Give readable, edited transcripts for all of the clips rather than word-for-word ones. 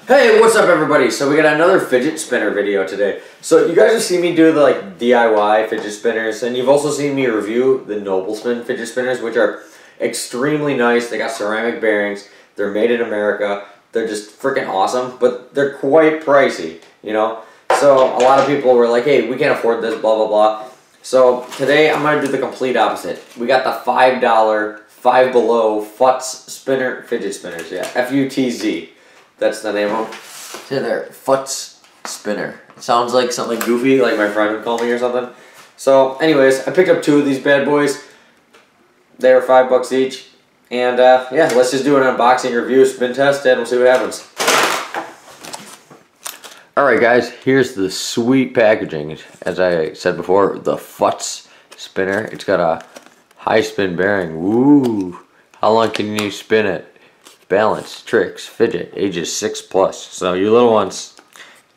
Hey, what's up everybody? So we got another fidget spinner video today. So you guys have seen me do the DIY fidget spinners, and you've also seen me review the Noblesman fidget spinners, which are extremely nice. They got ceramic bearings, they're made in America, they're just freaking awesome, but they're quite pricey, you know? So a lot of people were like, hey, we can't afford this, blah, blah, blah. So today I'm going to do the complete opposite. We got the $5, Five Below FUTZ Spinner fidget spinners, yeah, FUTZ. That's the name of them. See there, FUTZ Spinner. It sounds like something goofy, like my friend would call me or something. So, anyways, I picked up two of these bad boys. They were $5 each. And, yeah, let's just do an unboxing review, spin test, and we'll see what happens. Alright guys, here's the sweet packaging. As I said before, the FUTZ Spinner. It's got a high spin bearing. Woo! How long can you spin it? Balance, tricks, fidget, ages 6+. So you little ones,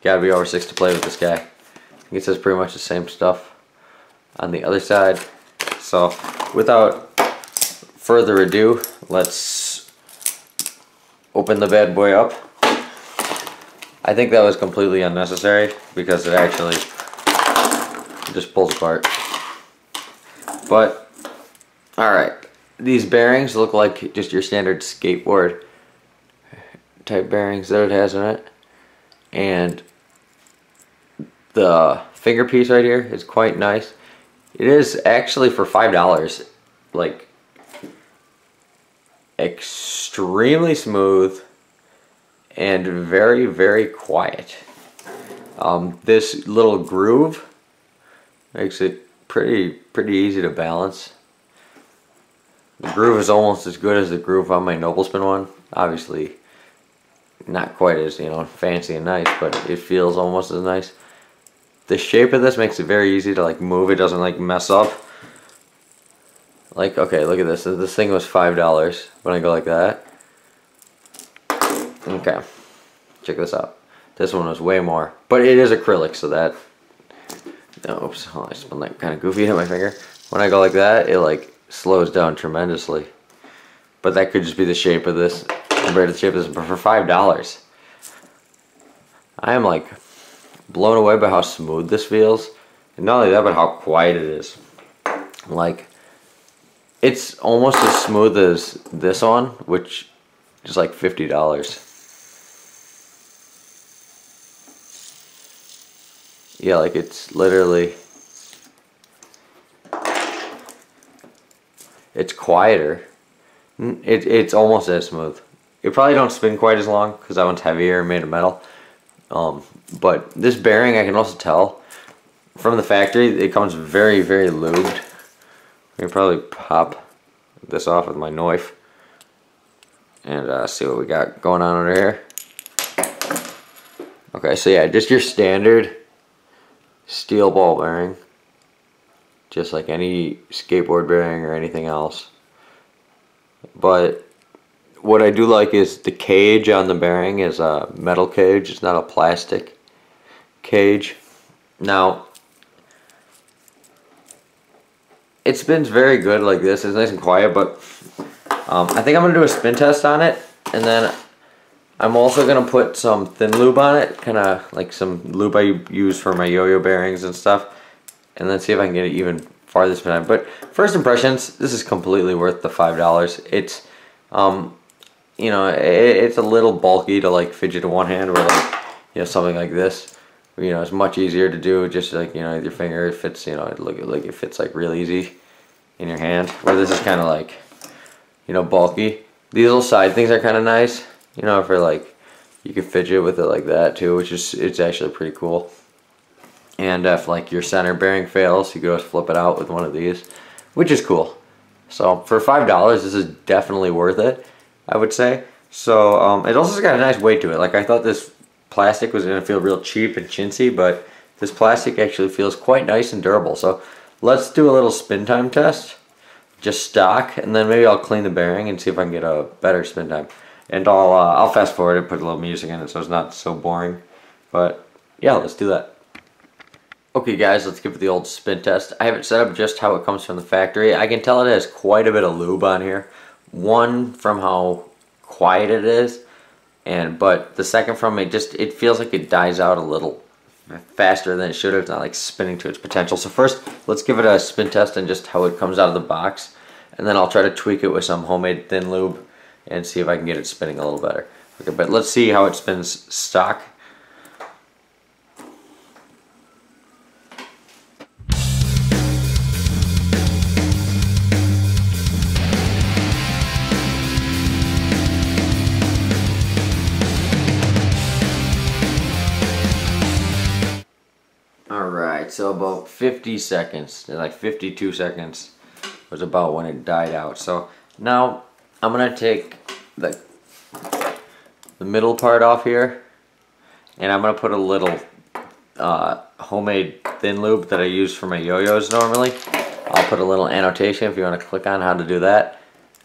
gotta be over 6 to play with this guy. I think it says pretty much the same stuff on the other side. So without further ado, let's open the bad boy up. I think that was completely unnecessary because it actually just pulls apart. But alright. These bearings look like just your standard skateboard type bearings that it has in it. And the finger piece right here is quite nice. It is actually for $5, like extremely smooth and very, very quiet. This little groove makes it pretty easy to balance. The groove is almost as good as the groove on my Noblesman one. Obviously, not quite as, fancy and nice, but it feels almost as nice. The shape of this makes it very easy to move. It doesn't mess up. Okay, look at this. This thing was $5 when I go like that. Okay, check this out. This one was way more, but it is acrylic, so that. Oops, oh, I spun that kind of goofy on my finger. When I go like that, it slows down tremendously. But that could just be the shape of this compared to the shape of this. But for $5, I am blown away by how smooth this feels, and not only that, but how quiet it is. It's almost as smooth as this one, which is $50. Yeah, it's literally. It's quieter. It's almost as smooth. It probably don't spin quite as long because that one's heavier and made of metal. But this bearing, I can also tell from the factory, it comes very, very lubed. I can probably pop this off with my knife and see what we got going on under here. Okay, so yeah, just your standard steel ball bearing. Just like any skateboard bearing or anything else. But what I do like is the cage on the bearing is a metal cage. It's not a plastic cage. Now, it spins very good like this. It's nice and quiet, but I think I'm going to do a spin test on it. And then I'm also going to put some thin lube on it. Kind of like some lube I use for my yo-yo bearings and stuff. And then see if I can get it even farther spin time. But first impressions, this is completely worth the $5. It's, it's a little bulky to fidget in one hand, where something like this, it's much easier to do. Just with your finger, it fits. It fits real easy in your hand. Where this is kind of bulky. These little side things are kind of nice. For you can fidget with it like that too, which is it's actually pretty cool. And if your center bearing fails, you can just flip it out with one of these, which is cool. So for $5, this is definitely worth it, I would say. So it also got a nice weight to it. I thought this plastic was going to feel real cheap and chintzy, but this plastic actually feels quite nice and durable. So let's do a little spin time test, just stock, and then maybe I'll clean the bearing and see if I can get a better spin time. And I'll fast forward and put a little music in it so it's not so boring. But yeah, let's do that. Okay guys, let's give it the old spin test. I have it set up just how it comes from the factory. I can tell it has quite a bit of lube on here. One, from how quiet it is, But the second from it feels like it dies out a little faster than it should have. It's not like spinning to its potential. So first, let's give it a spin test and just how it comes out of the box, and then I'll try to tweak it with some homemade thin lube and see if I can get it spinning a little better. Okay, but let's see how it spins stock. Alright, so about 50 seconds, like 52 seconds was about when it died out. So now I'm going to take the middle part off here, and I'm going to put a little homemade thin lube that I use for my yo-yos normally. I'll put a little annotation if you want to click on how to do that.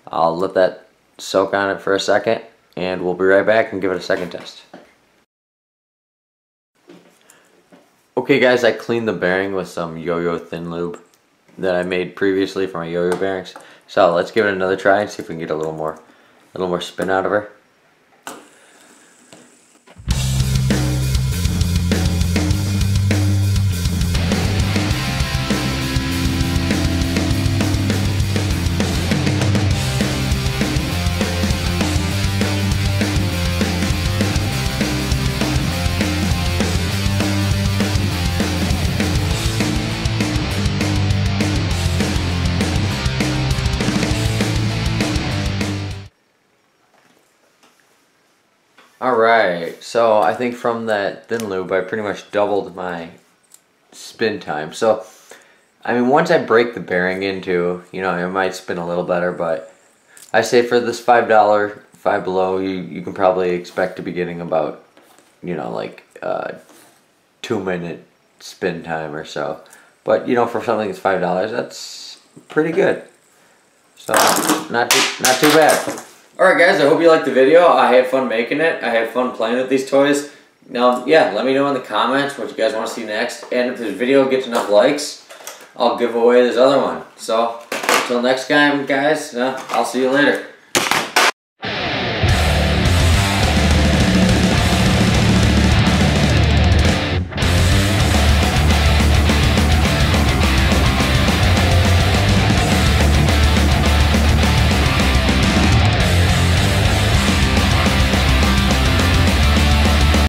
I'll let that soak on it for a second, and we'll be right back and give it a second test. Okay guys, I cleaned the bearing with some yo-yo thin lube that I made previously for my yo-yo bearings. So let's give it another try and see if we can get a little more spin out of her. Alright, so I think from that thin lube I pretty much doubled my spin time. So, I mean, once I break the bearing into, you know, it might spin a little better, but I say for this $5 Five Below, you can probably expect to be getting about, you know, like 2-minute spin time or so. But, you know, for something that's $5, that's pretty good. So, not too bad. Alright guys, I hope you liked the video. I had fun making it. I had fun playing with these toys. Now, yeah, let me know in the comments what you guys want to see next. And if this video gets enough likes, I'll give away this other one. So, until next time, guys, I'll see you later.